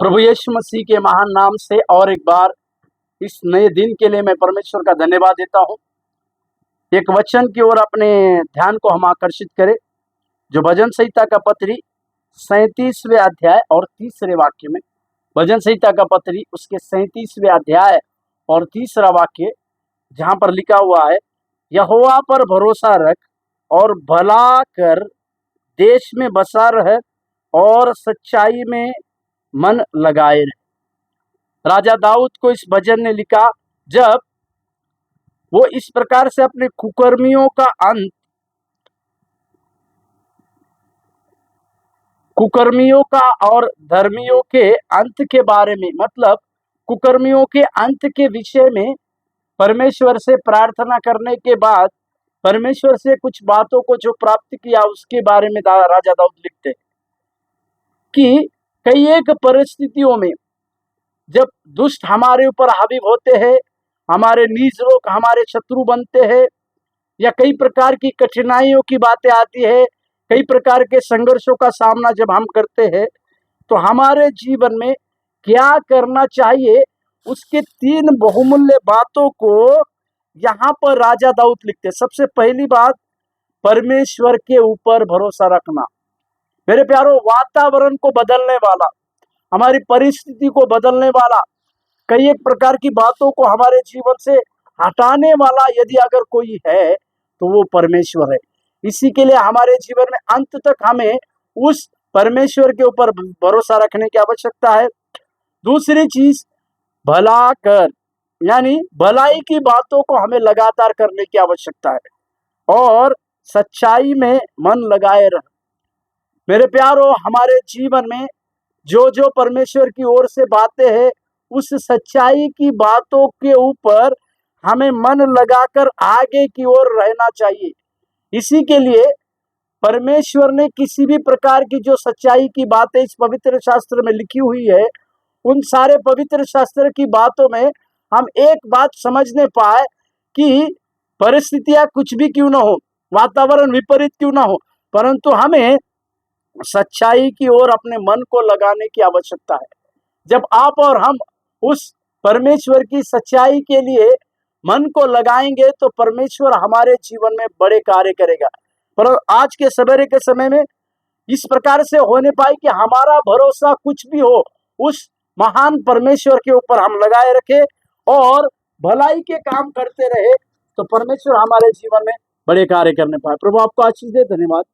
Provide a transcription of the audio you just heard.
प्रभु यीशु मसीह के महान नाम से और एक बार इस नए दिन के लिए मैं परमेश्वर का धन्यवाद देता हूँ। एक वचन की ओर अपने ध्यान को हम आकर्षित करें, जो भजन संहिता का पत्री 37वें अध्याय और 3रे वाक्य में, भजन संहिता का पत्री उसके 37वें अध्याय और 3रा वाक्य, जहाँ पर लिखा हुआ है, यहोवा पर भरोसा रख और भला कर, देश में बसा रह और सच्चाई में मन लगाए रहे। राजा दाऊद को इस भजन ने लिखा जब वो इस प्रकार से अपने कुकर्मियों का और धर्मियों के अंत के बारे में, मतलब कुकर्मियों के अंत के विषय में परमेश्वर से प्रार्थना करने के बाद परमेश्वर से कुछ बातों को जो प्राप्त किया उसके बारे में राजा दाऊद लिखते कि कई एक परिस्थितियों में जब दुष्ट हमारे ऊपर हावी होते हैं, हमारे नीच लोग हमारे शत्रु बनते हैं, या कई प्रकार की कठिनाइयों की बातें आती है, कई प्रकार के संघर्षों का सामना जब हम करते हैं, तो हमारे जीवन में क्या करना चाहिए, उसके 3 बहुमूल्य बातों को यहाँ पर राजा दाऊद लिखते। सबसे पहली बात, परमेश्वर के ऊपर भरोसा रखना। मेरे प्यारों, वातावरण को बदलने वाला, हमारी परिस्थिति को बदलने वाला, कई एक प्रकार की बातों को हमारे जीवन से हटाने वाला यदि अगर कोई है तो वो परमेश्वर है। इसी के लिए हमारे जीवन में अंत तक हमें उस परमेश्वर के ऊपर भरोसा रखने की आवश्यकता है। दूसरी चीज, भला कर, यानी भलाई की बातों को हमें लगातार करने की आवश्यकता है, और सच्चाई में मन लगाए रह। मेरे प्यारों, हमारे जीवन में जो जो परमेश्वर की ओर से बातें हैं, उस सच्चाई की बातों के ऊपर हमें मन लगाकर आगे की ओर रहना चाहिए। इसी के लिए परमेश्वर ने किसी भी प्रकार की जो सच्चाई की बातें इस पवित्र शास्त्र में लिखी हुई है, उन सारे पवित्र शास्त्र की बातों में हम एक बात समझने पाए कि परिस्थितियां कुछ भी क्यों ना हो, वातावरण विपरीत क्यों ना हो, परंतु हमें सच्चाई की ओर अपने मन को लगाने की आवश्यकता है। जब आप और हम उस परमेश्वर की सच्चाई के लिए मन को लगाएंगे तो परमेश्वर हमारे जीवन में बड़े कार्य करेगा। पर आज के सवेरे के समय में इस प्रकार से होने पाए कि हमारा भरोसा कुछ भी हो, उस महान परमेश्वर के ऊपर हम लगाए रखे और भलाई के काम करते रहे, तो परमेश्वर हमारे जीवन में बड़े कार्य करने पाए। प्रभु आपको आशीष दे। धन्यवाद।